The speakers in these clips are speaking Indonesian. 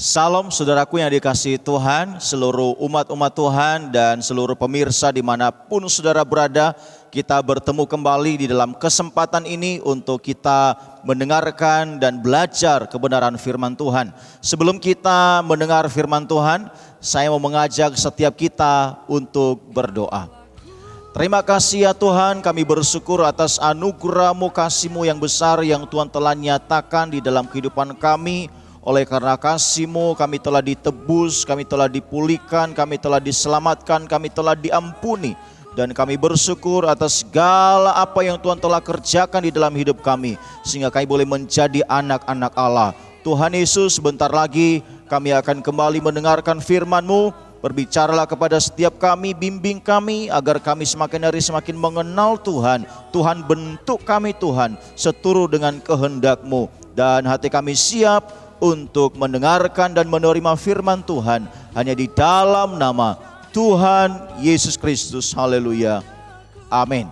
Salam saudaraku yang dikasihi Tuhan, seluruh umat-umat Tuhan dan seluruh pemirsa dimanapun saudara berada. Kita bertemu kembali di dalam kesempatan ini untuk kita mendengarkan dan belajar kebenaran firman Tuhan. Sebelum kita mendengar firman Tuhan, saya mau mengajak setiap kita untuk berdoa. Terima kasih ya Tuhan, kami bersyukur atas anugerah-Mu, kasih-Mu yang besar yang Tuhan telah nyatakan di dalam kehidupan kami. Oleh karena kasih-Mu kami telah ditebus, kami telah dipulihkan, kami telah diselamatkan, kami telah diampuni. Dan kami bersyukur atas segala apa yang Tuhan telah kerjakan di dalam hidup kami, sehingga kami boleh menjadi anak-anak Allah. Tuhan Yesus, sebentar lagi kami akan kembali mendengarkan firman-Mu. Berbicaralah kepada setiap kami, bimbing kami agar kami semakin hari semakin mengenal Tuhan. Tuhan, bentuk kami Tuhan seturut dengan kehendak-Mu. Dan hati kami siap untuk mendengarkan dan menerima firman Tuhan hanya di dalam nama Tuhan Yesus Kristus. Haleluya. Amin.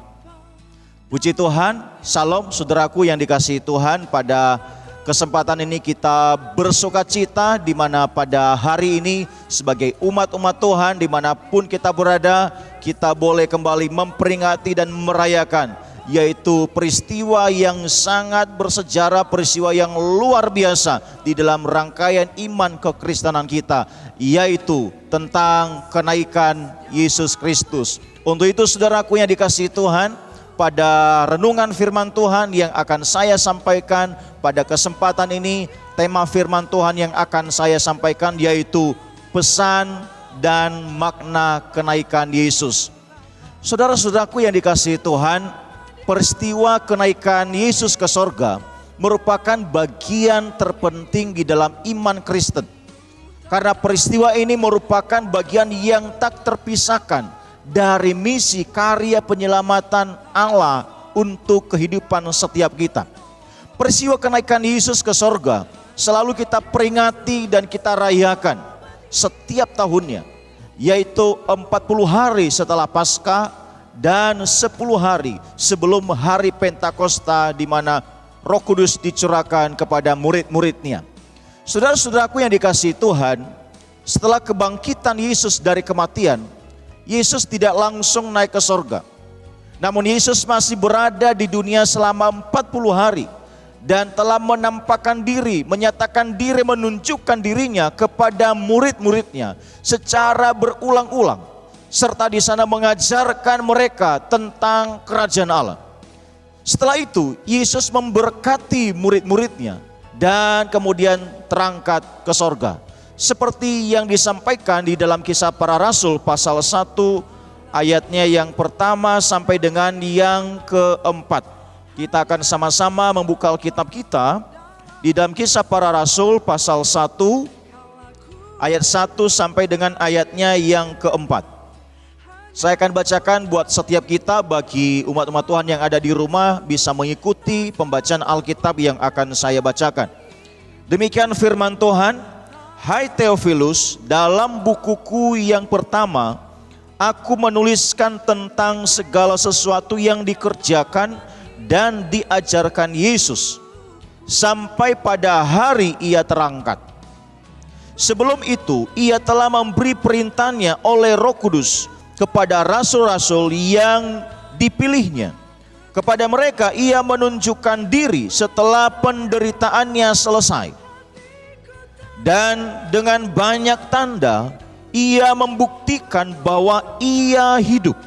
Puji Tuhan. Salam saudaraku yang dikasihi Tuhan. Pada kesempatan ini kita bersukacita di mana pada hari ini sebagai umat-umat Tuhan dimanapun kita berada, kita boleh kembali memperingati dan merayakan, yaitu peristiwa yang sangat bersejarah, peristiwa yang luar biasa di dalam rangkaian iman kekristenan kita, yaitu tentang kenaikan Yesus Kristus. Untuk itu saudaraku yang dikasihi Tuhan, pada renungan firman Tuhan yang akan saya sampaikan pada kesempatan ini, tema firman Tuhan yang akan saya sampaikan yaitu pesan dan makna kenaikan Yesus. Saudara-saudaraku yang dikasihi Tuhan, peristiwa kenaikan Yesus ke sorga merupakan bagian terpenting di dalam iman Kristen. Karena peristiwa ini merupakan bagian yang tak terpisahkan dari misi karya penyelamatan Allah untuk kehidupan setiap kita. Peristiwa kenaikan Yesus ke sorga selalu kita peringati dan kita rayakan setiap tahunnya, yaitu 40 hari setelah Paskah dan 10 hari sebelum hari Pentakosta, di mana Roh Kudus dicurahkan kepada murid-muridnya. Saudara-saudaraku yang dikasihi Tuhan, setelah kebangkitan Yesus dari kematian, Yesus tidak langsung naik ke sorga. Namun Yesus masih berada di dunia selama 40 hari dan telah menampakkan diri, menyatakan diri, menunjukkan dirinya kepada murid-muridnya secara berulang-ulang, serta di sana mengajarkan mereka tentang kerajaan Allah. Setelah itu Yesus memberkati murid-muridnya dan kemudian terangkat ke sorga. Seperti yang disampaikan di dalam Kisah Para Rasul pasal 1 ayatnya yang pertama sampai dengan yang keempat. Kita akan sama-sama membuka Alkitab kita di dalam Kisah Para Rasul pasal 1 ayat 1 sampai dengan ayatnya yang keempat. Saya akan bacakan buat setiap kita, bagi umat-umat Tuhan yang ada di rumah bisa mengikuti pembacaan Alkitab yang akan saya bacakan. Demikian firman Tuhan. Hai Theophilus, dalam bukuku yang pertama aku menuliskan tentang segala sesuatu yang dikerjakan dan diajarkan Yesus sampai pada hari ia terangkat. Sebelum itu ia telah memberi perintahnya oleh Roh Kudus kepada rasul-rasul yang dipilihnya. Kepada mereka ia menunjukkan diri setelah penderitaannya selesai. Dan dengan banyak tanda ia membuktikan bahwa ia hidup.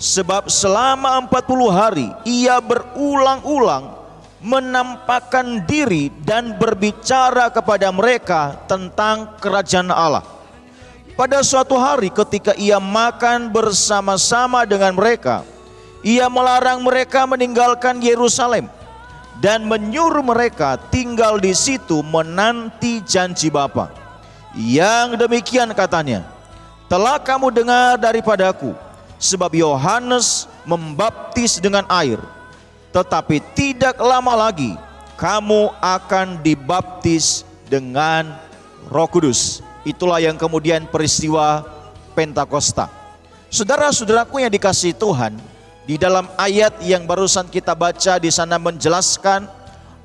Sebab selama 40 hari ia berulang-ulang menampakkan diri dan berbicara kepada mereka tentang kerajaan Allah. Pada suatu hari ketika ia makan bersama-sama dengan mereka, ia melarang mereka meninggalkan Yerusalem dan menyuruh mereka tinggal di situ menanti janji Bapa. Yang demikian katanya, telah kamu dengar daripadaku, sebab Yohanes membaptis dengan air, tetapi tidak lama lagi kamu akan dibaptis dengan Roh Kudus. Itulah yang kemudian peristiwa Pentakosta. Saudara-saudaraku yang dikasihi Tuhan, di dalam ayat yang barusan kita baca di sana menjelaskan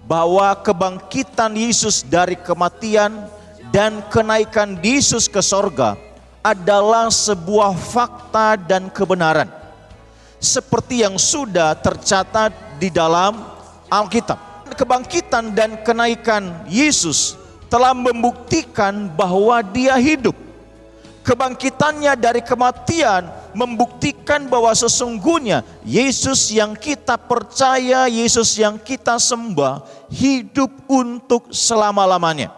bahwa kebangkitan Yesus dari kematian dan kenaikan Yesus ke sorga adalah sebuah fakta dan kebenaran, seperti yang sudah tercatat di dalam Alkitab. Kebangkitan dan kenaikan Yesus telah membuktikan bahwa Dia hidup. Kebangkitannya dari kematian membuktikan bahwa sesungguhnya Yesus yang kita percaya, Yesus yang kita sembah, hidup untuk selama-lamanya.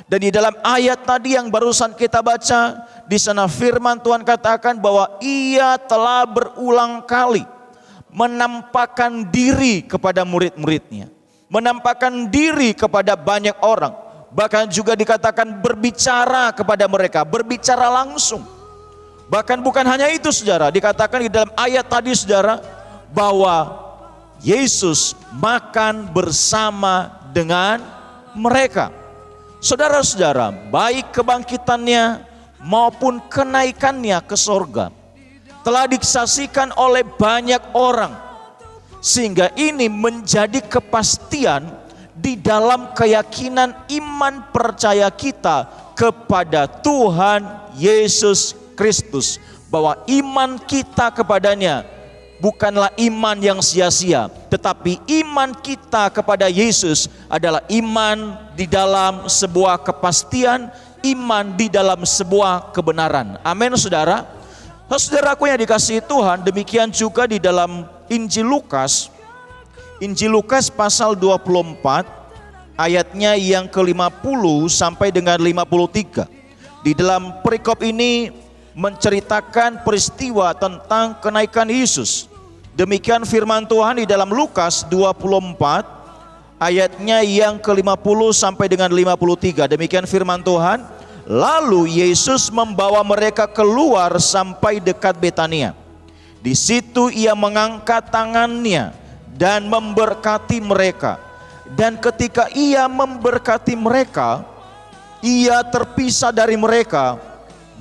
Dan di dalam ayat tadi yang barusan kita baca, di sana firman Tuhan katakan bahwa Ia telah berulang kali menampakkan diri kepada murid-muridnya, menampakkan diri kepada banyak orang. Bahkan juga dikatakan berbicara kepada mereka, berbicara langsung. Bahkan bukan hanya itu saudara, dikatakan di dalam ayat tadi saudara, bahwa Yesus makan bersama dengan mereka. Saudara-saudara, baik kebangkitannya maupun kenaikannya ke sorga telah disaksikan oleh banyak orang, sehingga ini menjadi kepastian di dalam keyakinan iman percaya kita kepada Tuhan Yesus Kristus, bahwa iman kita kepadanya bukanlah iman yang sia-sia, tetapi iman kita kepada Yesus adalah iman di dalam sebuah kepastian, iman di dalam sebuah kebenaran. Amin saudara. Saudaraku yang dikasihi Tuhan, demikian juga di dalam Injil Lukas pasal 24 ayatnya yang ke-50 sampai dengan 53. Di dalam perikop ini menceritakan peristiwa tentang kenaikan Yesus. Demikian firman Tuhan di dalam Lukas 24 ayatnya yang ke-50 sampai dengan 53. Demikian firman Tuhan. Lalu Yesus membawa mereka keluar sampai dekat Betania. Di situ Ia mengangkat tangannya dan memberkati mereka. Dan ketika Ia memberkati mereka, Ia terpisah dari mereka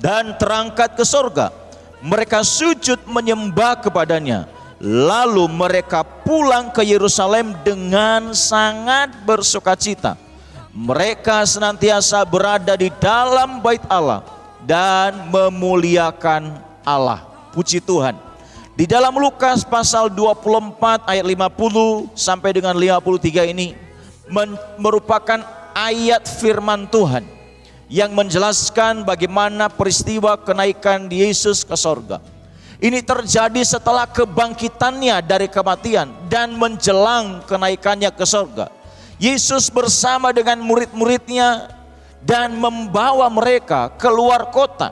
dan terangkat ke sorga. Mereka sujud menyembah kepadanya. Lalu mereka pulang ke Yerusalem dengan sangat bersukacita. Mereka senantiasa berada di dalam bait Allah dan memuliakan Allah. Puji Tuhan. Di dalam Lukas pasal 24 ayat 50 sampai dengan 53 ini merupakan ayat firman Tuhan yang menjelaskan bagaimana peristiwa kenaikan Yesus ke sorga. Ini terjadi setelah kebangkitannya dari kematian dan menjelang kenaikannya ke sorga. Yesus bersama dengan murid-muridnya dan membawa mereka keluar kota.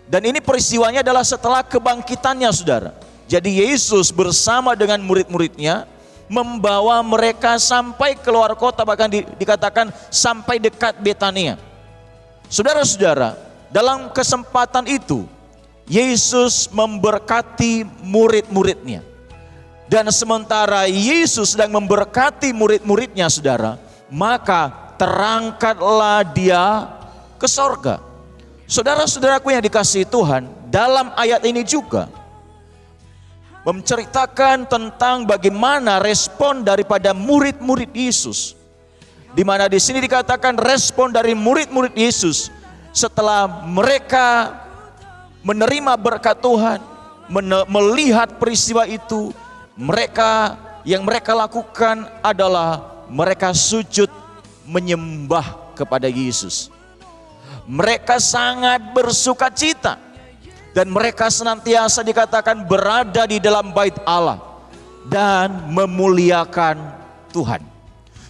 Dan ini peristiwanya adalah setelah kebangkitannya saudara. Jadi Yesus bersama dengan murid-muridnya membawa mereka sampai keluar kota, bahkan dikatakan sampai dekat Betania. Saudara-saudara, dalam kesempatan itu Yesus memberkati murid-muridnya. Dan sementara Yesus sedang memberkati murid-muridnya saudara, maka terangkatlah Dia ke sorga. Saudara-saudaraku yang dikasihi Tuhan, dalam ayat ini juga menceritakan tentang bagaimana respon daripada murid-murid Yesus. Di mana di sini dikatakan respon dari murid-murid Yesus setelah mereka menerima berkat Tuhan, melihat peristiwa itu, yang mereka lakukan adalah mereka sujud menyembah kepada Yesus. Mereka sangat bersukacita dan mereka senantiasa dikatakan berada di dalam bait Allah dan memuliakan Tuhan.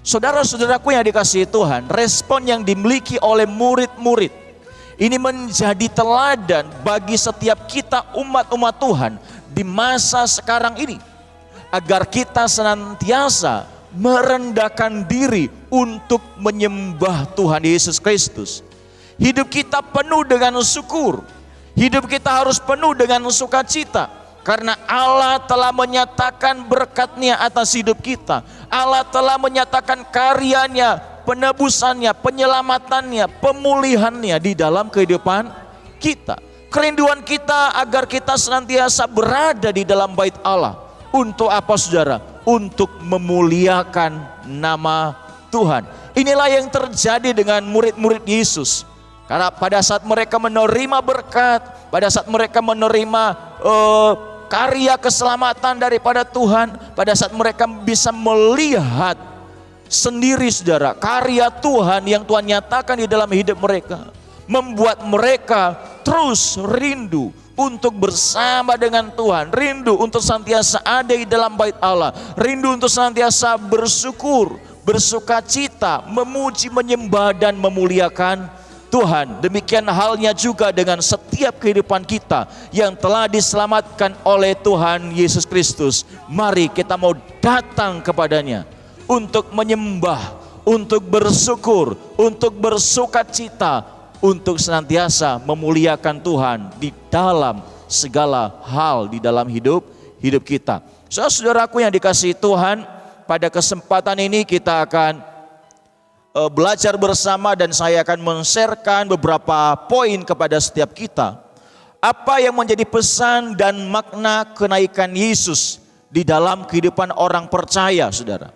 Saudara-saudaraku yang dikasihi Tuhan, respon yang dimiliki oleh murid-murid ini menjadi teladan bagi setiap kita umat-umat Tuhan di masa sekarang ini, agar kita senantiasa merendahkan diri untuk menyembah Tuhan Yesus Kristus. Hidup kita penuh dengan syukur. Hidup kita harus penuh dengan sukacita, karena Allah telah menyatakan berkat-Nya atas hidup kita. Allah telah menyatakan karya-Nya, penebusannya, penyelamatannya, pemulihannya di dalam kehidupan kita. Kerinduan kita agar kita senantiasa berada di dalam bait Allah. Untuk apa saudara? Untuk memuliakan nama Tuhan. Inilah yang terjadi dengan murid-murid Yesus. Karena pada saat mereka menerima berkat, pada saat mereka menerima karya keselamatan daripada Tuhan, pada saat mereka bisa melihat sendiri saudara, karya Tuhan yang Tuhan nyatakan di dalam hidup mereka, membuat mereka terus rindu untuk bersama dengan Tuhan, rindu untuk senantiasa ada di dalam bait Allah, rindu untuk senantiasa bersyukur, bersukacita, memuji, menyembah dan memuliakan Tuhan. Demikian halnya juga dengan setiap kehidupan kita yang telah diselamatkan oleh Tuhan Yesus Kristus. Mari kita mau datang kepadanya untuk menyembah, untuk bersyukur, untuk bersukacita, untuk senantiasa memuliakan Tuhan di dalam segala hal di dalam hidup kita. Saudaraku yang dikasihi Tuhan, pada kesempatan ini kita akan belajar bersama dan saya akan men-sharekan beberapa poin kepada setiap kita. Apa yang menjadi pesan dan makna kenaikan Yesus di dalam kehidupan orang percaya, saudara.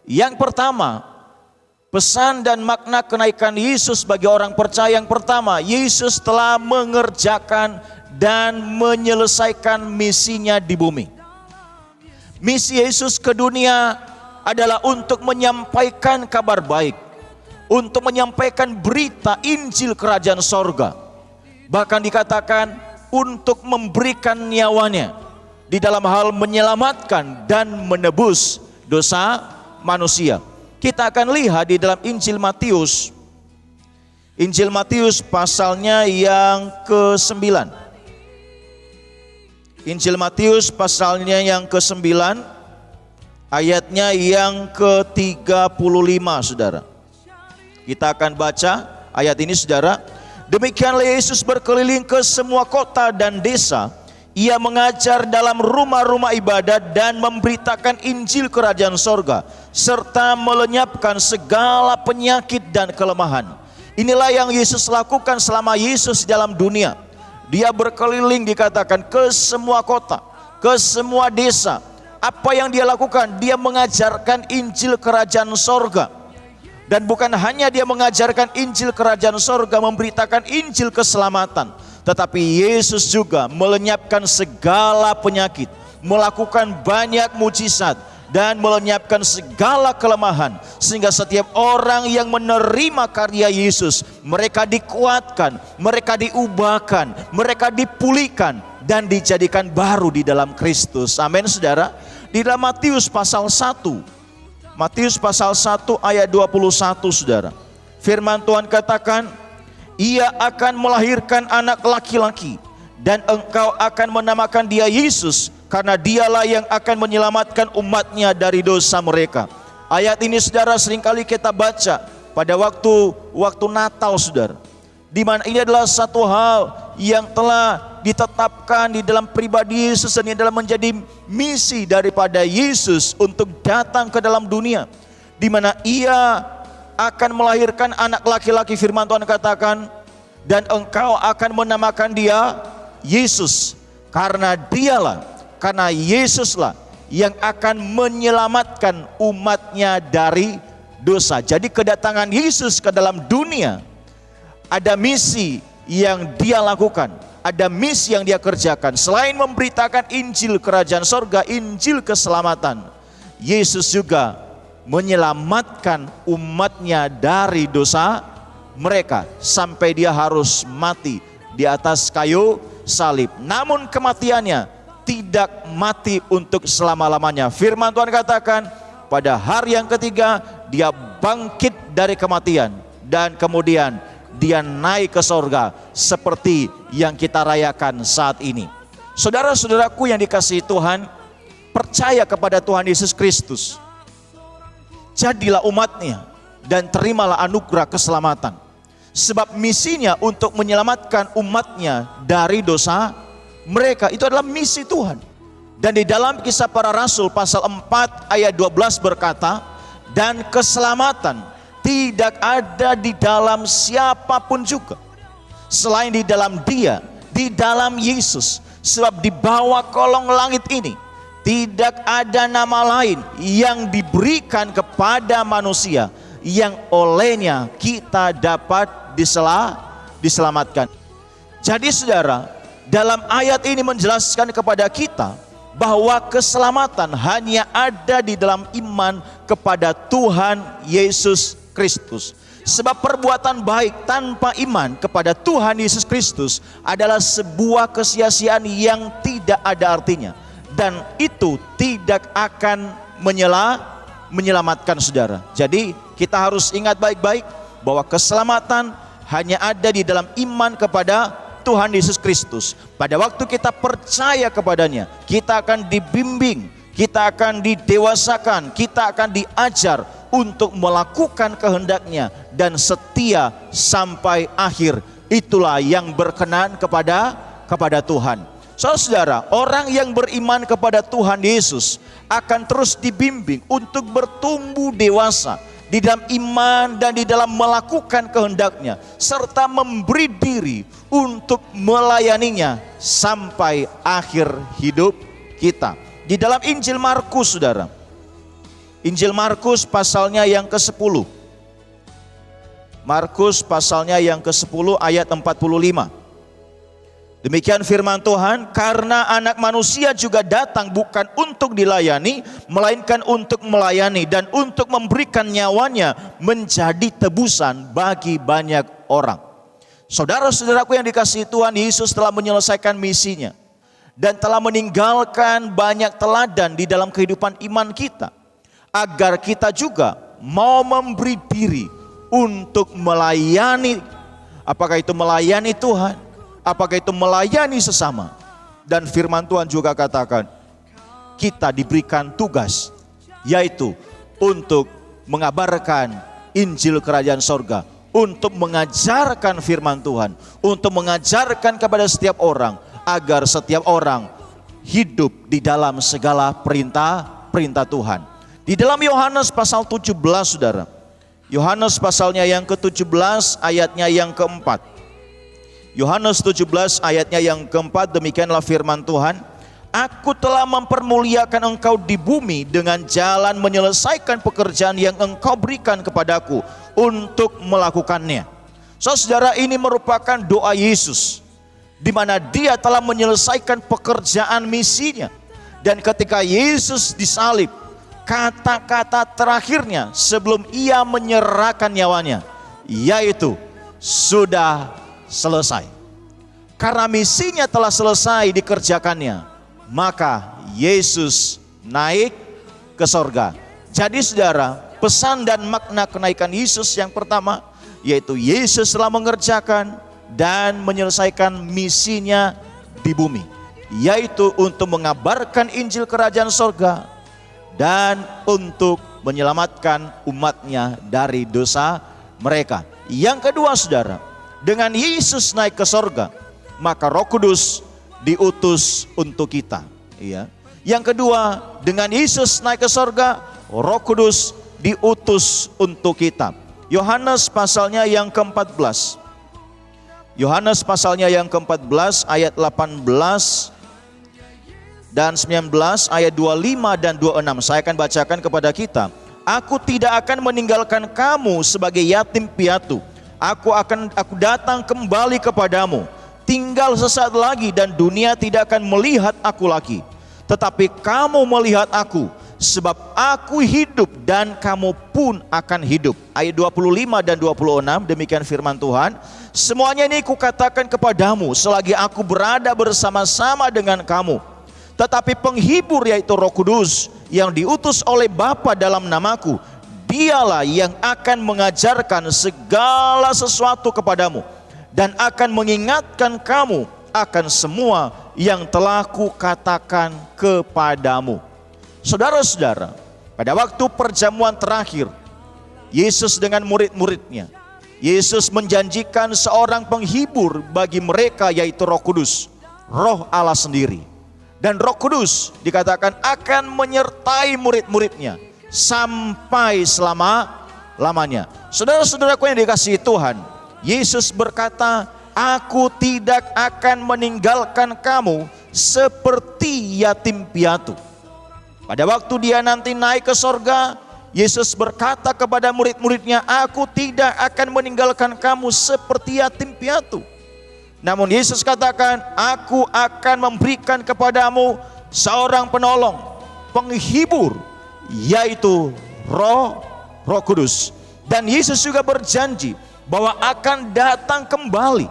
Yang pertama, pesan dan makna kenaikan Yesus bagi orang percaya. Yang pertama, Yesus telah mengerjakan dan menyelesaikan misinya di bumi. Misi Yesus ke dunia adalah untuk menyampaikan kabar baik, untuk menyampaikan berita Injil Kerajaan Sorga. Bahkan dikatakan untuk memberikan nyawanya di dalam hal menyelamatkan dan menebus dosa manusia. Kita akan lihat di dalam Injil Matius. Injil Matius pasalnya yang ke-9. Injil Matius pasalnya yang ke-9, ayatnya yang ke-35, saudara. Kita akan baca ayat ini, saudara. Demikianlah Yesus berkeliling ke semua kota dan desa. Ia mengajar dalam rumah-rumah ibadat dan memberitakan Injil Kerajaan Sorga, serta melenyapkan segala penyakit dan kelemahan. Inilah yang Yesus lakukan selama Yesus dalam dunia. Dia berkeliling, dikatakan, ke semua kota, ke semua desa. Apa yang dia lakukan? Dia mengajarkan Injil Kerajaan Sorga. Dan bukan hanya dia mengajarkan Injil Kerajaan Sorga, memberitakan Injil keselamatan, tetapi Yesus juga melenyapkan segala penyakit, melakukan banyak mujizat, dan melenyapkan segala kelemahan. Sehingga setiap orang yang menerima karya Yesus, mereka dikuatkan, mereka diubahkan, mereka dipulihkan, dan dijadikan baru di dalam Kristus. Amin, saudara. Di dalam Matius pasal 1, Matius pasal 1 ayat 21, saudara. Firman Tuhan katakan, ia akan melahirkan anak laki-laki dan engkau akan menamakan dia Yesus, karena dialah yang akan menyelamatkan umatnya dari dosa mereka. Ayat ini, saudara, seringkali kita baca pada waktu Natal, saudara. Di mana ini adalah satu hal yang telah ditetapkan di dalam pribadi Yesus, dan ini adalah menjadi misi daripada Yesus untuk datang ke dalam dunia, di mana ia akan melahirkan anak laki-laki. Firman Tuhan katakan, dan engkau akan menamakan dia Yesus, karena Yesuslah yang akan menyelamatkan umatnya dari dosa. Jadi kedatangan Yesus ke dalam dunia, ada misi yang dia lakukan, ada misi yang dia kerjakan. Selain memberitakan Injil Kerajaan Sorga, Injil keselamatan, Yesus juga menyelamatkan umatnya dari dosa mereka, sampai dia harus mati di atas kayu salib. Namun kematiannya tidak mati untuk selama-lamanya. Firman Tuhan katakan, pada hari yang ketiga dia bangkit dari kematian, dan kemudian dia naik ke sorga, seperti yang kita rayakan saat ini. Saudara-saudaraku yang dikasihi Tuhan, percaya kepada Tuhan Yesus Kristus, jadilah umatnya dan terimalah anugerah keselamatan. Sebab misinya untuk menyelamatkan umatnya dari dosa mereka. Itu adalah misi Tuhan. Dan di dalam Kisah Para Rasul pasal 4 ayat 12 berkata, dan keselamatan tidak ada di dalam siapapun juga selain di dalam dia, di dalam Yesus. Sebab di bawah kolong langit ini tidak ada nama lain yang diberikan kepada manusia yang olehnya kita dapat diselamatkan. Jadi saudara, dalam ayat ini menjelaskan kepada kita bahwa keselamatan hanya ada di dalam iman kepada Tuhan Yesus Kristus. Sebab perbuatan baik tanpa iman kepada Tuhan Yesus Kristus adalah sebuah kesia-siaan yang tidak ada artinya. Dan itu tidak akan menyelamatkan saudara. Jadi kita harus ingat baik-baik bahwa keselamatan hanya ada di dalam iman kepada Tuhan Yesus Kristus. Pada waktu kita percaya kepadanya, kita akan dibimbing, kita akan didewasakan, kita akan diajar untuk melakukan kehendaknya dan setia sampai akhir. Itulah yang berkenan kepada Tuhan. Saudara, orang yang beriman kepada Tuhan Yesus akan terus dibimbing untuk bertumbuh dewasa di dalam iman dan di dalam melakukan kehendaknya, serta memberi diri untuk melayaninya sampai akhir hidup kita. Di dalam Injil Markus, saudara, Injil Markus pasalnya yang ke-10, Markus pasalnya yang ke-10 ayat 45. Demikian firman Tuhan, karena anak manusia juga datang bukan untuk dilayani, melainkan untuk melayani dan untuk memberikan nyawanya menjadi tebusan bagi banyak orang. Saudara-saudaraku yang dikasihi Tuhan, Yesus telah menyelesaikan misinya dan telah meninggalkan banyak teladan di dalam kehidupan iman kita, agar kita juga mau memberi diri untuk melayani. Apakah itu melayani Tuhan? Apakah itu melayani sesama? Dan firman Tuhan juga katakan, kita diberikan tugas, yaitu untuk mengabarkan Injil Kerajaan Sorga, untuk mengajarkan firman Tuhan, untuk mengajarkan kepada setiap orang, agar setiap orang hidup di dalam segala perintah Tuhan. Di dalam Yohanes pasal 17, saudara, Yohanes pasalnya yang ke-17 ayatnya yang ke-4. Yohanes 17 ayatnya yang ke-4, demikianlah firman Tuhan, aku telah mempermuliakan engkau di bumi dengan jalan menyelesaikan pekerjaan yang engkau berikan kepadaku untuk melakukannya. Saudara, ini merupakan doa Yesus, di mana dia telah menyelesaikan pekerjaan misinya. Dan ketika Yesus disalib, kata-kata terakhirnya sebelum ia menyerahkan nyawanya, yaitu sudah selesai. Karena misinya telah selesai dikerjakannya, maka Yesus naik ke sorga. Jadi saudara, pesan dan makna kenaikan Yesus yang pertama, yaitu Yesus telah mengerjakan dan menyelesaikan misinya di bumi, yaitu untuk mengabarkan Injil Kerajaan Sorga dan untuk menyelamatkan umatnya dari dosa mereka. Yang kedua saudara, dengan Yesus naik ke sorga, maka Roh Kudus diutus untuk kita. Ya. Yang kedua, dengan Yesus naik ke sorga, Roh Kudus diutus untuk kita. Yohanes pasalnya yang ke-14. Yohanes pasalnya yang ke-14 ayat 18 dan 19, ayat 25 dan 26. Saya akan bacakan kepada kita. Aku tidak akan meninggalkan kamu sebagai yatim piatu. Aku datang kembali kepadamu. Tinggal sesaat lagi dan dunia tidak akan melihat aku lagi. Tetapi kamu melihat aku, sebab aku hidup dan kamu pun akan hidup. Ayat 25 dan 26, demikian firman Tuhan. Semuanya ini kukatakan kepadamu selagi aku berada bersama-sama dengan kamu. Tetapi penghibur, yaitu Roh Kudus yang diutus oleh Bapa dalam namaku, dialah yang akan mengajarkan segala sesuatu kepadamu dan akan mengingatkan kamu akan semua yang telah kukatakan kepadamu. Saudara-saudara, pada waktu perjamuan terakhir, Yesus dengan murid-muridnya, Yesus menjanjikan seorang penghibur bagi mereka, yaitu Roh Kudus, Roh Allah sendiri. Dan Roh Kudus dikatakan akan menyertai murid-muridnya sampai selama-lamanya. Saudara-saudaraku yang dikasihi Tuhan, Yesus berkata, aku tidak akan meninggalkan kamu seperti yatim piatu. Pada waktu dia nanti naik ke sorga, Yesus berkata kepada murid-muridnya, "Aku tidak akan meninggalkan kamu seperti yatim piatu." Namun Yesus katakan, "Aku akan memberikan kepadamu seorang penolong, penghibur, yaitu Roh Kudus." Dan Yesus juga berjanji bahwa akan datang kembali.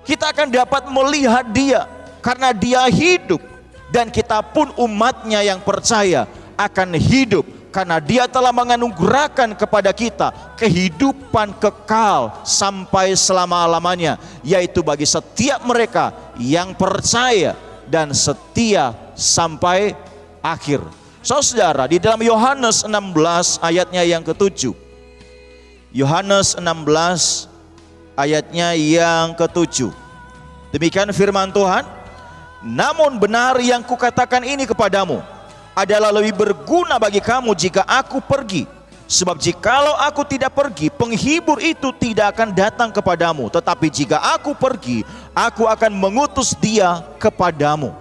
Kita akan dapat melihat Dia karena Dia hidup, dan kita pun umatnya yang percaya akan hidup karena Dia telah menganugerahkan kepada kita kehidupan kekal sampai selama-lamanya, yaitu bagi setiap mereka yang percaya dan setia sampai akhir. Saudara, di dalam Yohanes 16 ayatnya yang ke-7. Yohanes 16 ayatnya yang ke-7. Demikian firman Tuhan, "Namun benar yang kukatakan ini kepadamu adalah lebih berguna bagi kamu jika aku pergi. Sebab jikalau aku tidak pergi, penghibur itu tidak akan datang kepadamu. Tetapi jika aku pergi, aku akan mengutus Dia kepadamu."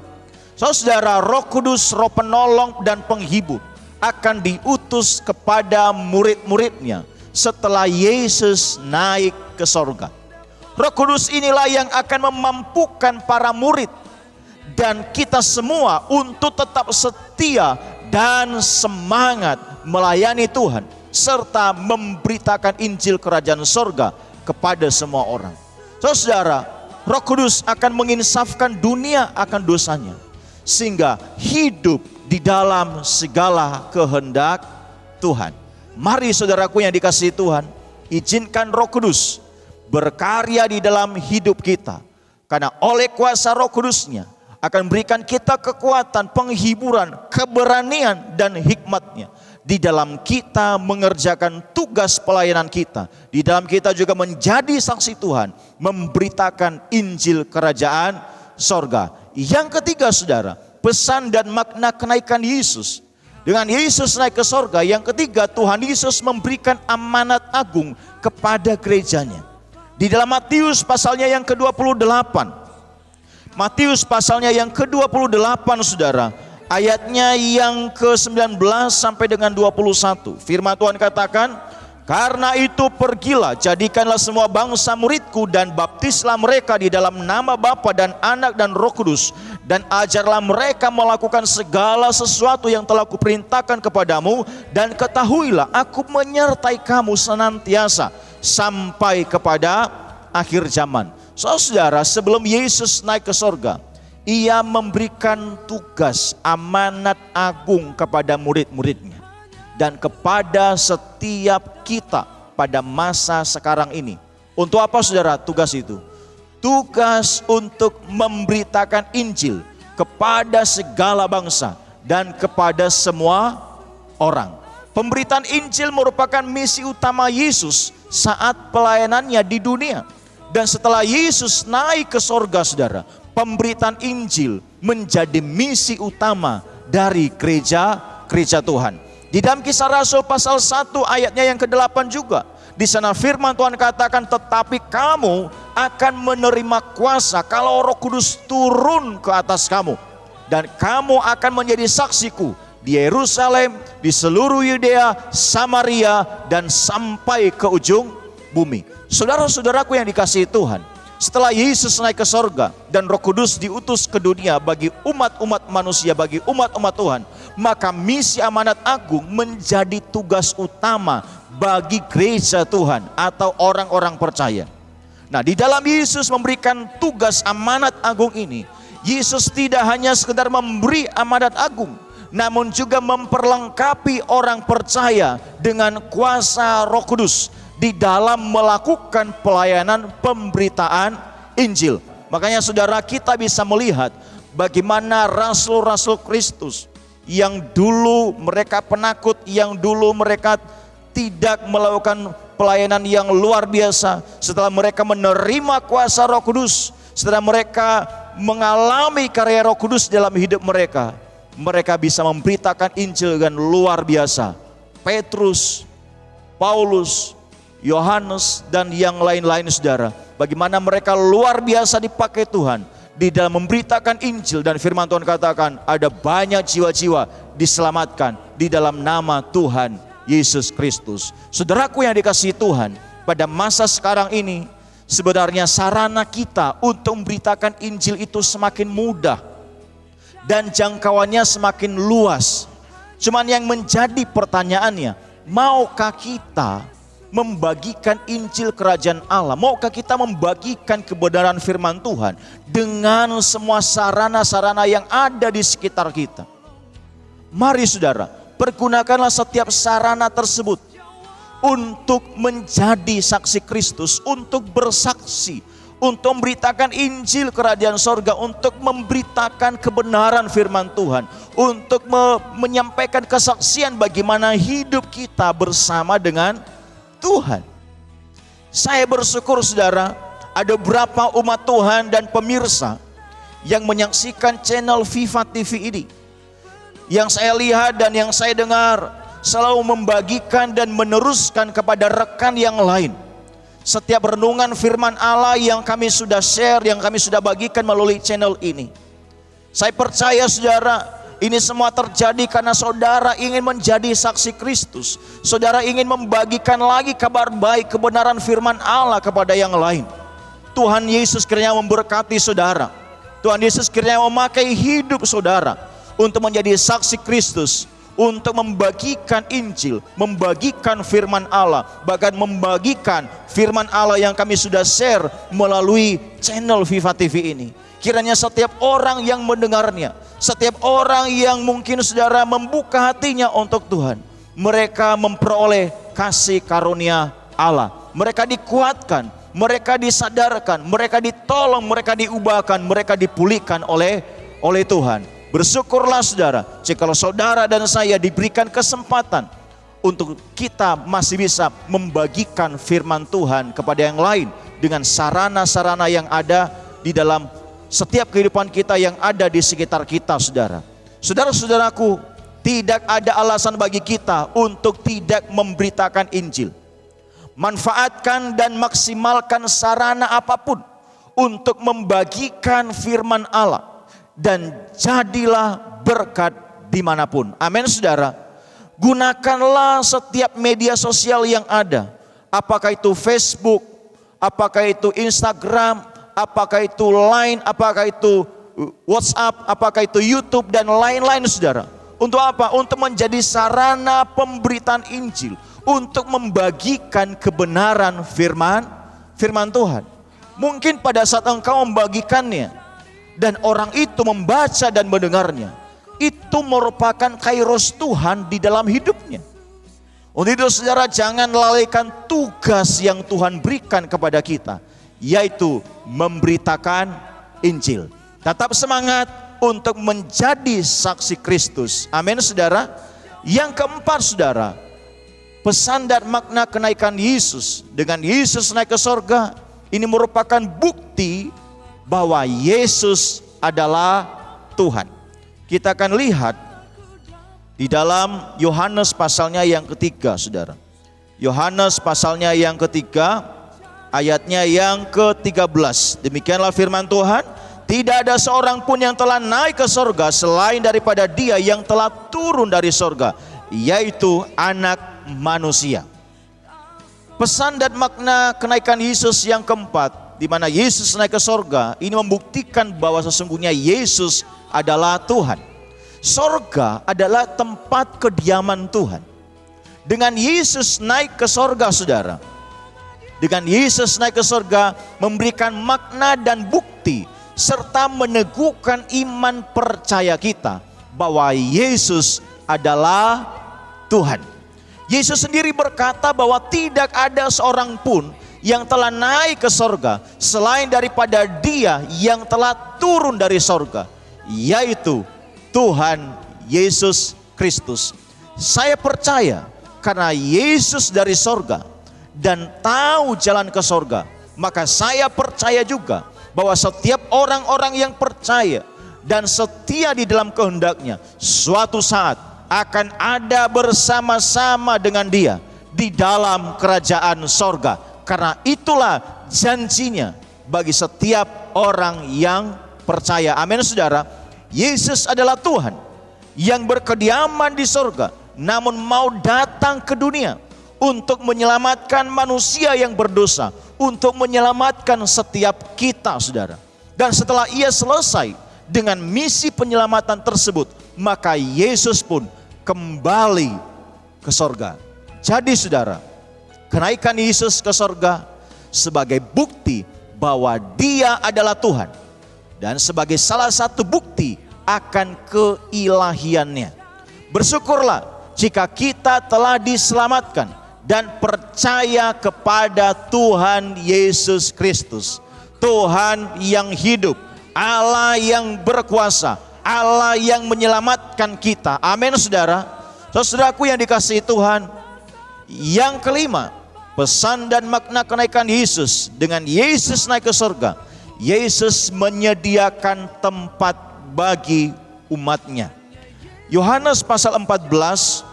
Saudara, Roh Kudus, Roh penolong dan penghibur akan diutus kepada murid-muridnya setelah Yesus naik ke sorga. Roh Kudus inilah yang akan memampukan para murid dan kita semua untuk tetap setia dan semangat melayani Tuhan serta memberitakan Injil Kerajaan Sorga kepada semua orang. Saudara, Roh Kudus akan menginsafkan dunia akan dosanya sehingga hidup di dalam segala kehendak Tuhan. Mari saudaraku yang dikasihi Tuhan, izinkan Roh Kudus berkarya di dalam hidup kita, karena oleh kuasa Roh Kudusnya akan berikan kita kekuatan, penghiburan, keberanian dan hikmatnya di dalam kita mengerjakan tugas pelayanan kita, di dalam kita juga menjadi saksi Tuhan, memberitakan Injil Kerajaan Sorga. Yang ketiga saudara, pesan dan makna kenaikan Yesus. Dengan Yesus naik ke sorga, yang ketiga Tuhan Yesus memberikan amanat agung kepada gerejanya. Di dalam Matius pasalnya yang ke-28, Matius pasalnya yang ke-28 saudara, ayatnya yang ke-19 sampai dengan 21. Firman Tuhan katakan, "Karena itu pergilah, jadikanlah semua bangsa muridku dan baptislah mereka di dalam nama Bapa dan Anak dan Roh Kudus, dan ajarlah mereka melakukan segala sesuatu yang telah kuperintahkan kepadamu, dan ketahuilah aku menyertai kamu senantiasa sampai kepada akhir zaman." Saudara, sebelum Yesus naik ke sorga, Ia memberikan tugas amanat agung kepada murid-muridnya dan kepada setiap kita pada masa sekarang ini. Untuk apa saudara tugas itu? Tugas untuk memberitakan Injil kepada segala bangsa dan kepada semua orang. Pemberitaan Injil merupakan misi utama Yesus saat pelayanannya di dunia. Dan setelah Yesus naik ke sorga saudara, pemberitaan Injil menjadi misi utama dari gereja Tuhan. Di dalam Kisah Rasul pasal 1 ayatnya yang ke-8 juga, di sana firman Tuhan katakan, "Tetapi kamu akan menerima kuasa kalau Roh Kudus turun ke atas kamu, dan kamu akan menjadi saksiku di Yerusalem, di seluruh Yudea, Samaria, dan sampai ke ujung bumi." Saudara-saudaraku yang dikasihi Tuhan, setelah Yesus naik ke sorga dan Roh Kudus diutus ke dunia bagi umat-umat manusia, bagi umat-umat Tuhan, maka misi amanat agung menjadi tugas utama bagi gereja Tuhan atau orang-orang percaya. Nah, di dalam Yesus memberikan tugas amanat agung ini, Yesus tidak hanya sekedar memberi amanat agung, namun juga memperlengkapi orang percaya dengan kuasa Roh Kudus di dalam melakukan pelayanan pemberitaan Injil. Makanya saudara, kita bisa melihat bagaimana rasul-rasul Kristus yang dulu mereka penakut, yang dulu mereka tidak melakukan pelayanan yang luar biasa, setelah mereka menerima kuasa Roh Kudus, setelah mereka mengalami karya Roh Kudus dalam hidup mereka, mereka bisa memberitakan Injil dengan luar biasa. Petrus, Paulus, Yohanes dan yang lain-lain saudara, bagaimana mereka luar biasa dipakai Tuhan di dalam memberitakan Injil. Dan firman Tuhan katakan ada banyak jiwa-jiwa diselamatkan di dalam nama Tuhan Yesus Kristus. Saudaraku yang dikasihi Tuhan, pada masa sekarang ini sebenarnya sarana kita untuk memberitakan Injil itu semakin mudah dan jangkauannya semakin luas. Cuman yang menjadi pertanyaannya, maukah kita membagikan Injil Kerajaan Allah? Maukah kita membagikan kebenaran firman Tuhan dengan semua sarana-sarana yang ada di sekitar kita? Mari saudara, pergunakanlah setiap sarana tersebut untuk menjadi saksi Kristus, untuk bersaksi, untuk memberitakan Injil Kerajaan Sorga, untuk memberitakan kebenaran firman Tuhan, untuk menyampaikan kesaksian bagaimana hidup kita bersama dengan Tuhan. Saya bersyukur saudara, ada beberapa umat Tuhan dan pemirsa yang menyaksikan channel Viva TV ini. Yang saya lihat dan yang saya dengar selalu membagikan dan meneruskan kepada rekan yang lain setiap renungan firman Allah yang kami sudah share, yang kami sudah bagikan melalui channel ini. Saya percaya saudara, ini semua terjadi karena saudara ingin menjadi saksi Kristus. Saudara ingin membagikan lagi kabar baik, kebenaran firman Allah kepada yang lain. Tuhan Yesus kiranya memberkati saudara. Tuhan Yesus kiranya memakai hidup saudara untuk menjadi saksi Kristus, untuk membagikan Injil, membagikan firman Allah, bahkan membagikan firman Allah yang kami sudah share melalui channel Viva TV ini. Kiranya setiap orang yang mendengarnya, setiap orang yang mungkin saudara membuka hatinya untuk Tuhan, mereka memperoleh kasih karunia Allah. Mereka dikuatkan, mereka disadarkan, mereka ditolong, mereka diubahkan, mereka dipulihkan oleh Tuhan. Bersyukurlah saudara, jikalau saudara dan saya diberikan kesempatan untuk kita masih bisa membagikan firman Tuhan kepada yang lain dengan sarana-sarana yang ada di dalam setiap kehidupan kita yang ada di sekitar kita saudara. Saudara-saudaraku, tidak ada alasan bagi kita untuk tidak memberitakan Injil. Manfaatkan dan maksimalkan sarana apapun untuk membagikan firman Allah. Dan jadilah berkat dimanapun. Amin saudara. Gunakanlah setiap media sosial yang ada. Apakah itu Facebook, apakah itu Instagram, apakah itu Line, apakah itu WhatsApp, apakah itu YouTube dan lain-lain saudara. Untuk apa? Untuk menjadi sarana pemberitaan Injil. Untuk membagikan kebenaran firman Tuhan. Mungkin pada saat engkau membagikannya dan orang itu membaca dan mendengarnya, itu merupakan kairos Tuhan di dalam hidupnya. Untuk itu saudara, jangan lalaikan tugas yang Tuhan berikan kepada kita, yaitu memberitakan Injil. Tetap semangat untuk menjadi saksi Kristus. Amin saudara. Yang keempat saudara, pesan dan makna kenaikan Yesus. Dengan Yesus naik ke sorga, ini merupakan bukti bahwa Yesus adalah Tuhan. Kita akan lihat di dalam Yohanes pasalnya yang ketiga saudara. Yohanes pasalnya yang ketiga, ayatnya yang ke-13. Demikianlah firman Tuhan, tidak ada seorang pun yang telah naik ke sorga selain daripada Dia yang telah turun dari sorga, yaitu Anak Manusia. Pesan dan makna kenaikan Yesus yang keempat, di mana Yesus naik ke sorga, ini membuktikan bahwa sesungguhnya Yesus adalah Tuhan. Sorga adalah tempat kediaman Tuhan. Dengan Yesus naik ke sorga saudara, dengan Yesus naik ke sorga memberikan makna dan bukti serta meneguhkan iman percaya kita bahwa Yesus adalah Tuhan. Yesus sendiri berkata bahwa tidak ada seorang pun yang telah naik ke sorga selain daripada Dia yang telah turun dari sorga, yaitu Tuhan Yesus Kristus. Saya percaya karena Yesus dari sorga dan tahu jalan ke sorga, maka saya percaya juga bahwa setiap orang-orang yang percaya dan setia di dalam kehendaknya, suatu saat akan ada bersama-sama dengan Dia di dalam kerajaan sorga. Karena itulah janjinya bagi setiap orang yang percaya. Amin saudara. Yesus adalah Tuhan. yang berkediaman di sorga, namun mau datang ke dunia untuk menyelamatkan manusia yang berdosa, untuk menyelamatkan setiap kita, saudara. Dan setelah ia selesai dengan misi penyelamatan tersebut, maka Yesus pun kembali ke sorga. Jadi saudara, kenaikan Yesus ke sorga sebagai bukti bahwa dia adalah Tuhan, dan sebagai salah satu bukti akan keilahiannya. Bersyukurlah jika kita telah diselamatkan dan percaya kepada Tuhan Yesus Kristus, Tuhan yang hidup, Allah yang berkuasa, Allah yang menyelamatkan kita. Amin, saudara. Saudaraku yang dikasihi Tuhan, yang kelima, pesan dan makna kenaikan Yesus. Dengan Yesus naik ke surga, Yesus menyediakan tempat bagi umatnya. Yohanes pasal 14,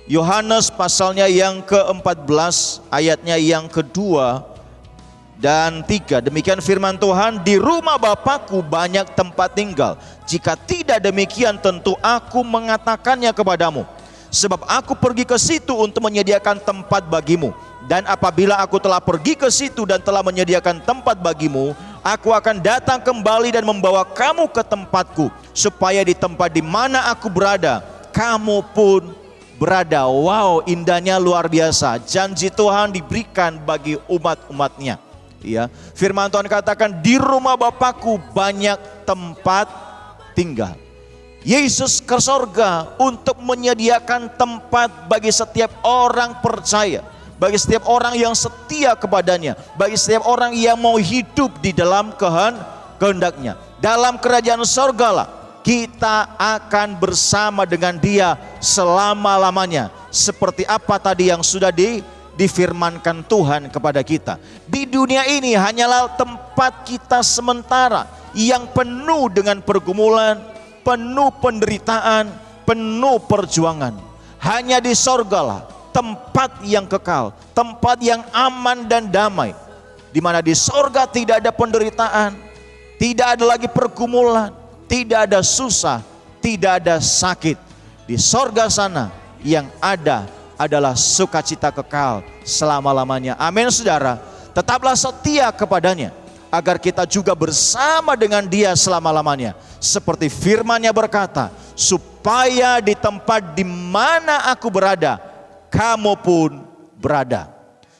Yohanes pasalnya yang ke-14, ayatnya yang kedua dan 3. Demikian firman Tuhan, di rumah Bapakku banyak tempat tinggal. Jika tidak demikian, tentu aku mengatakannya kepadamu. Sebab aku pergi ke situ untuk menyediakan tempat bagimu. Dan apabila aku telah pergi ke situ dan telah menyediakan tempat bagimu, aku akan datang kembali dan membawa kamu ke tempatku, supaya di tempat di mana aku berada, kamu pun berada. Wow, indahnya luar biasa. Janji Tuhan diberikan bagi umat-umatnya. Ya, firman Tuhan katakan, di rumah Bapakku banyak tempat tinggal. Yesus ke sorga untuk menyediakan tempat bagi setiap orang percaya, bagi setiap orang yang setia kepadanya, bagi setiap orang yang mau hidup di dalam kehendaknya. Dalam kerajaan sorga lah kita akan bersama dengan dia selama-lamanya. Seperti apa tadi yang sudah difirmankan Tuhan kepada kita. Di dunia ini hanyalah tempat kita sementara yang penuh dengan pergumulan, penuh penderitaan, penuh perjuangan. Hanya di sorgalah tempat yang kekal, tempat yang aman dan damai, di mana di sorga tidak ada penderitaan, tidak ada lagi pergumulan, tidak ada susah, tidak ada sakit. Di sorga sana yang ada adalah sukacita kekal selama-lamanya. Amin, saudara. Tetaplah setia kepadanya, agar kita juga bersama dengan dia selama-lamanya. Seperti firman-Nya berkata, supaya di tempat di mana aku berada, kamu pun berada.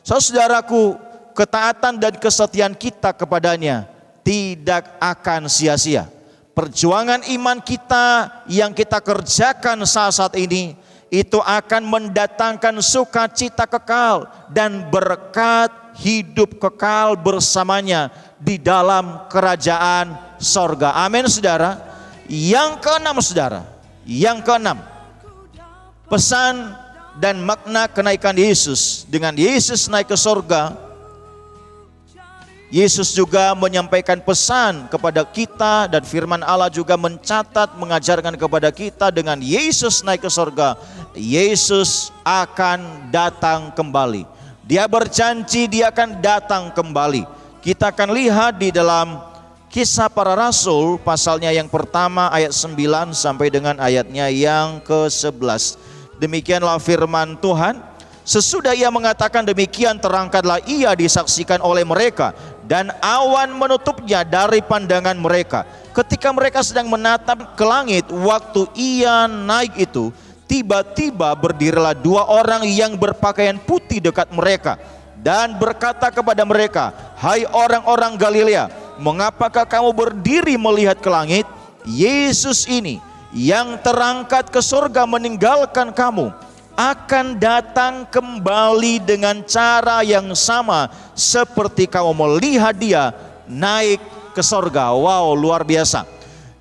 Saudaraku, ketaatan dan kesetiaan kita kepadanya tidak akan sia-sia. Perjuangan iman kita yang kita kerjakan saat ini, itu akan mendatangkan sukacita kekal dan berkat hidup kekal bersamanya di dalam kerajaan sorga. Amin, saudara. Yang keenam, saudara, yang keenam, pesan dan makna kenaikan Yesus. Dengan Yesus naik ke sorga, Yesus juga menyampaikan pesan kepada kita, dan firman Allah juga mencatat, mengajarkan kepada kita, dengan Yesus naik ke sorga, Yesus akan datang kembali. Dia berjanji dia akan datang kembali. Kita akan lihat di dalam Kisah Para Rasul pasalnya yang pertama ayat 9 sampai dengan ayatnya yang ke-11. Demikianlah firman Tuhan. Sesudah ia mengatakan demikian, terangkatlah ia disaksikan oleh mereka, dan awan menutupnya dari pandangan mereka. Ketika mereka sedang menatap ke langit waktu ia naik itu, tiba-tiba berdirilah dua orang yang berpakaian putih dekat mereka, dan berkata kepada mereka, hai orang-orang Galilea, mengapakah kamu berdiri melihat ke langit? Yesus ini yang terangkat ke surga meninggalkan kamu, akan datang kembali dengan cara yang sama seperti kamu melihat dia naik ke sorga. Wow, luar biasa.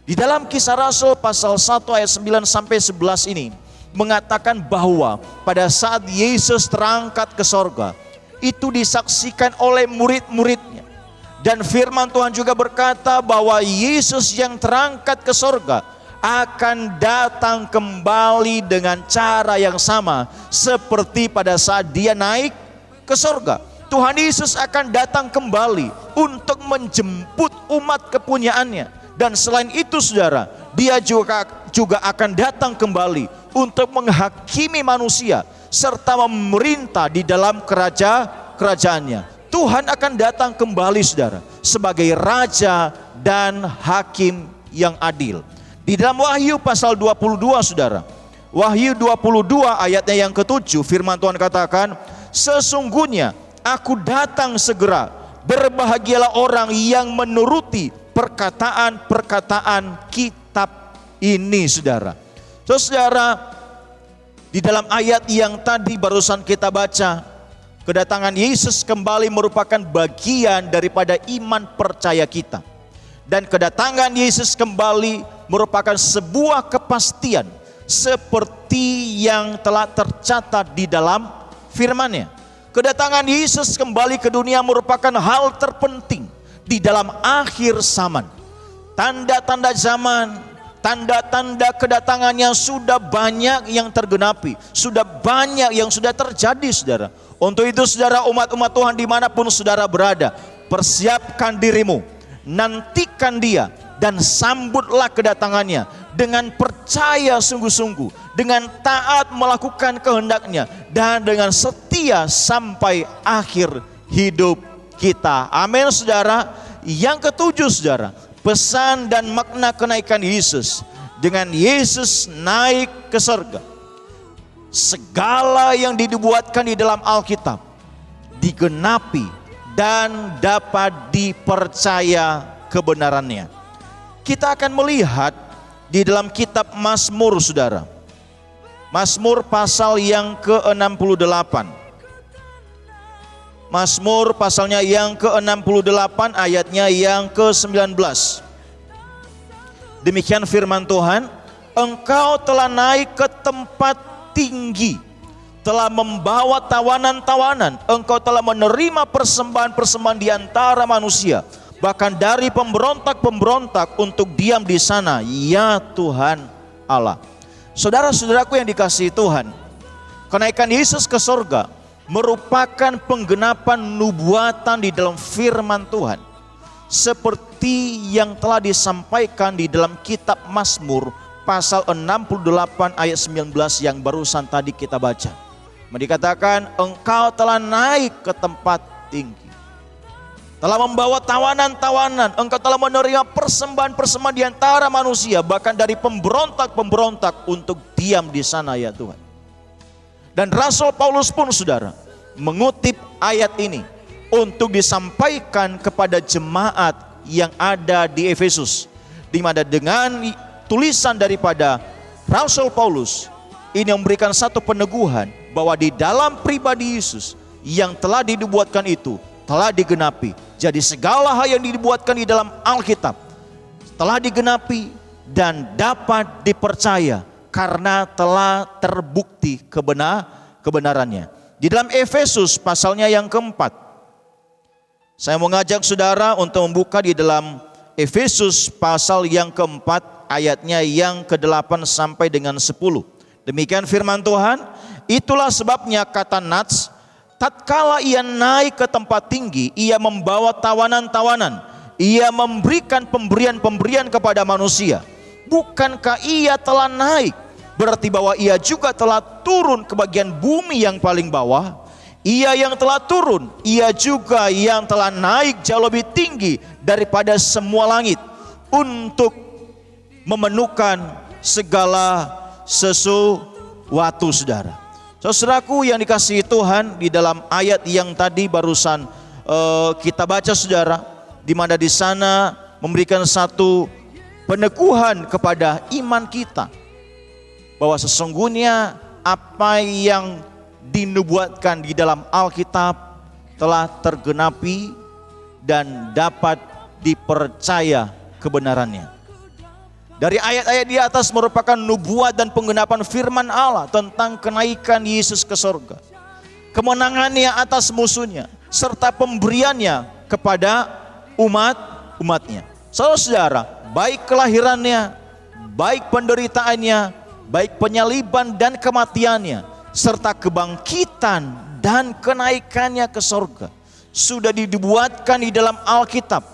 Di dalam Kisah Rasul pasal 1 ayat 9 sampai 11 ini mengatakan bahwa pada saat Yesus terangkat ke sorga, itu disaksikan oleh murid-muridnya. Dan firman Tuhan juga berkata bahwa Yesus yang terangkat ke sorga akan datang kembali dengan cara yang sama seperti pada saat dia naik ke sorga. Tuhan Yesus akan datang kembali untuk menjemput umat kepunyaannya. Dan selain itu, saudara, Dia juga akan datang kembali untuk menghakimi manusia serta memerintah di dalam kerajaannya. Tuhan akan datang kembali, saudara, sebagai raja dan hakim yang adil. Di dalam Wahyu pasal 22, saudara, Wahyu 22 ayatnya yang ke-7, firman Tuhan katakan, sesungguhnya aku datang segera, berbahagialah orang yang menuruti perkataan-perkataan kitab ini, saudara. Saudara, di dalam ayat yang tadi barusan kita baca, kedatangan Yesus kembali merupakan bagian daripada iman percaya kita. Dan kedatangan Yesus kembali merupakan sebuah kepastian seperti yang telah tercatat di dalam firman-Nya. Kedatangan Yesus kembali ke dunia merupakan hal terpenting di dalam akhir zaman. Tanda-tanda zaman, tanda-tanda kedatangannya sudah banyak yang tergenapi, sudah banyak yang sudah terjadi, saudara. Untuk itu, saudara, umat-umat Tuhan dimanapun saudara berada, persiapkan dirimu, nantikan Dia, dan sambutlah kedatangannya dengan percaya sungguh-sungguh, dengan taat melakukan kehendak-Nya, dan dengan setia sampai akhir hidup kita. Amin, saudara. Yang ketujuh, saudara, pesan dan makna kenaikan Yesus. Dengan Yesus naik ke surga, segala yang dibuatkan di dalam Alkitab digenapi dan dapat dipercaya kebenarannya. Kita akan melihat di dalam kitab Mazmur, saudara. Mazmur pasal yang ke-68. Mazmur pasalnya yang ke-68 ayatnya yang ke-19. Demikian firman Tuhan, Engkau telah naik ke tempat tinggi, telah membawa tawanan-tawanan, Engkau telah menerima persembahan-persembahan di antara manusia, bahkan dari pemberontak-pemberontak untuk diam di sana, ya Tuhan Allah. Saudara-saudaraku yang dikasihi Tuhan, kenaikan Yesus ke surga merupakan penggenapan nubuatan di dalam firman Tuhan, seperti yang telah disampaikan di dalam kitab Mazmur pasal 68 ayat 19 yang barusan tadi kita baca. Dikatakan, Engkau telah naik ke tempat tinggi, telah membawa tawanan-tawanan, Engkau telah menerima persembahan-persembahan di antara manusia, bahkan dari pemberontak-pemberontak untuk diam di sana, ya Tuhan. Dan Rasul Paulus pun, saudara, mengutip ayat ini untuk disampaikan kepada jemaat yang ada di Efesus, di mana dengan tulisan daripada Rasul Paulus ini memberikan satu peneguhan bahwa di dalam pribadi Yesus yang telah dibuatkan itu telah digenapi. Jadi segala hal yang dibuatkan di dalam Alkitab telah digenapi dan dapat dipercaya karena telah terbukti kebenarannya. Di dalam Efesus pasalnya yang keempat, saya mengajak saudara untuk membuka di dalam Efesus pasal yang keempat ayatnya yang ke-8 sampai dengan 10. Demikian firman Tuhan, itulah sebabnya kata Nats, tatkala ia naik ke tempat tinggi, ia membawa tawanan-tawanan, ia memberikan pemberian-pemberian kepada manusia. Bukankah ia telah naik? Berarti bahwa ia juga telah turun ke bagian bumi yang paling bawah. Ia yang telah turun, ia juga yang telah naik jauh lebih tinggi daripada semua langit untuk memenuhkan segala sesuatu, saudara. Saudaraku yang dikasihi Tuhan, di dalam ayat yang tadi barusan kita baca, saudara, di mana di sana memberikan satu peneguhan kepada iman kita bahwa sesungguhnya apa yang dinubuatkan di dalam Alkitab telah tergenapi dan dapat dipercaya kebenarannya. Dari ayat-ayat di atas merupakan nubuat dan penggenapan firman Allah tentang kenaikan Yesus ke surga, kemenangannya atas musuhnya, serta pemberiannya kepada umat-umatnya. Saudara, baik kelahirannya, baik penderitaannya, baik penyaliban dan kematiannya, serta kebangkitan dan kenaikannya ke surga sudah dibuatkan di dalam Alkitab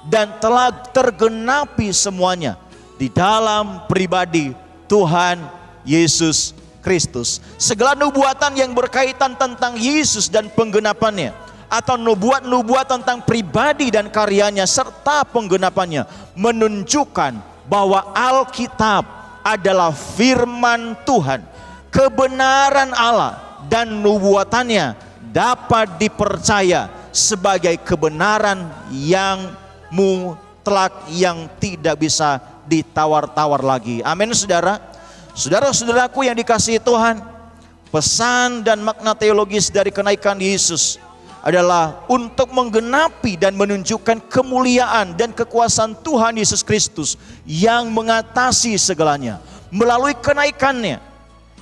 dan telah tergenapi semuanya di dalam pribadi Tuhan Yesus Kristus. Segala nubuatan yang berkaitan tentang Yesus dan penggenapannya, atau nubuat-nubuat tentang pribadi dan karyanya serta penggenapannya, menunjukkan bahwa Alkitab adalah firman Tuhan. Kebenaran Allah dan nubuatannya dapat dipercaya sebagai kebenaran yang mutlak, yang tidak bisa ditawar-tawar lagi. Amin saudara. Saudara-saudaraku yang dikasihi Tuhan, pesan dan makna teologis dari kenaikan Yesus adalah untuk menggenapi dan menunjukkan kemuliaan dan kekuasaan Tuhan Yesus Kristus yang mengatasi segalanya. Melalui kenaikannya,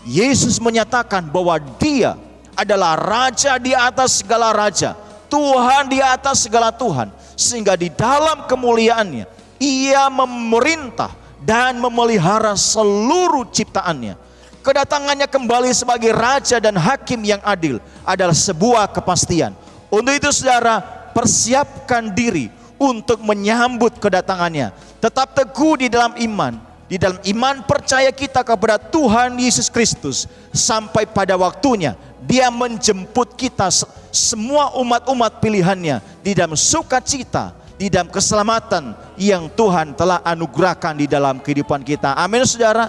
Yesus menyatakan bahwa Dia adalah Raja di atas segala raja, Tuhan di atas segala Tuhan, sehingga di dalam kemuliaannya Ia memerintah dan memelihara seluruh ciptaannya. Kedatangannya kembali sebagai Raja dan Hakim yang adil adalah sebuah kepastian. Untuk itu saudara, persiapkan diri untuk menyambut kedatangannya. Tetap teguh di dalam iman. Di dalam iman percaya kita kepada Tuhan Yesus Kristus. Sampai pada waktunya Dia menjemput kita semua umat-umat pilihannya di dalam sukacita, di dalam keselamatan yang Tuhan telah anugerahkan di dalam kehidupan kita. Amin saudara.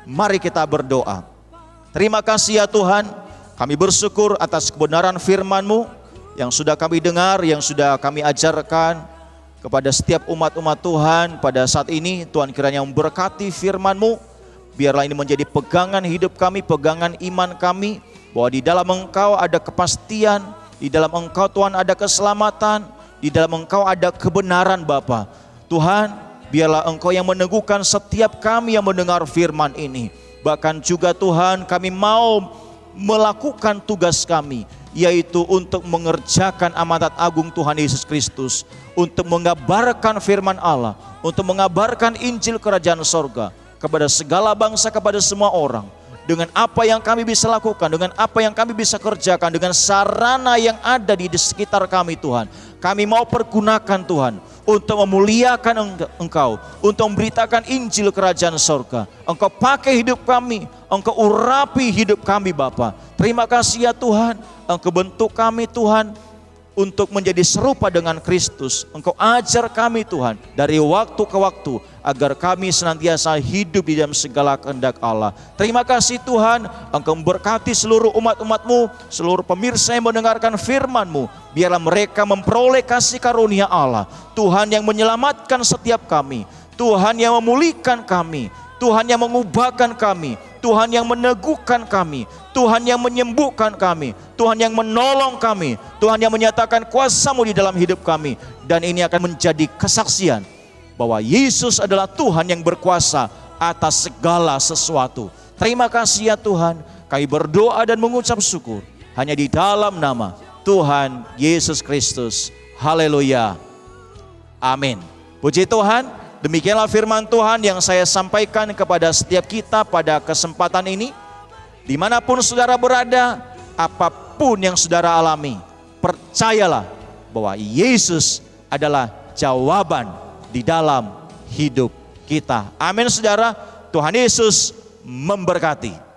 Mari kita berdoa. Terima kasih ya Tuhan, kami bersyukur atas kebenaran firman-Mu yang sudah kami dengar, yang sudah kami ajarkan kepada setiap umat-umat Tuhan pada saat ini. Tuhan kiranya memberkati firman-Mu, biarlah ini menjadi pegangan hidup kami, pegangan iman kami, bahwa di dalam Engkau ada kepastian, di dalam Engkau Tuhan ada keselamatan, di dalam Engkau ada kebenaran Bapa. Tuhan, biarlah Engkau yang meneguhkan setiap kami yang mendengar firman ini. Bahkan juga Tuhan, kami mau melakukan tugas kami, yaitu untuk mengerjakan amanat agung Tuhan Yesus Kristus, untuk mengabarkan firman Allah, untuk mengabarkan Injil Kerajaan Sorga kepada segala bangsa, kepada semua orang. Dengan apa yang kami bisa lakukan, dengan apa yang kami bisa kerjakan, dengan sarana yang ada di sekitar kami Tuhan, kami mau pergunakan Tuhan untuk memuliakan Engkau, untuk memberitakan Injil Kerajaan Sorga. Engkau pakai hidup kami, Engkau urapi hidup kami Bapa. Terima kasih ya Tuhan, Engkau bentuk kami Tuhan untuk menjadi serupa dengan Kristus. Engkau ajar kami Tuhan dari waktu ke waktu, agar kami senantiasa hidup di dalam segala kehendak Allah. Terima kasih Tuhan, Engkau memberkati seluruh umat-umat-Mu, seluruh pemirsa yang mendengarkan firman-Mu. Biarlah mereka memperoleh kasih karunia Allah, Tuhan yang menyelamatkan setiap kami, Tuhan yang memulihkan kami, Tuhan yang mengubahkan kami, Tuhan yang meneguhkan kami, Tuhan yang menyembuhkan kami, Tuhan yang menolong kami, Tuhan yang menyatakan kuasa-Mu di dalam hidup kami. Dan ini akan menjadi kesaksian bahwa Yesus adalah Tuhan yang berkuasa atas segala sesuatu. Terima kasih ya Tuhan, kami berdoa dan mengucap syukur hanya di dalam nama Tuhan Yesus Kristus. Haleluya. Amin. Puji Tuhan, demikianlah firman Tuhan yang saya sampaikan kepada setiap kita pada kesempatan ini. Dimanapun saudara berada, apapun yang saudara alami, percayalah bahwa Yesus adalah jawaban di dalam hidup kita. Amin saudara. Tuhan Yesus memberkati.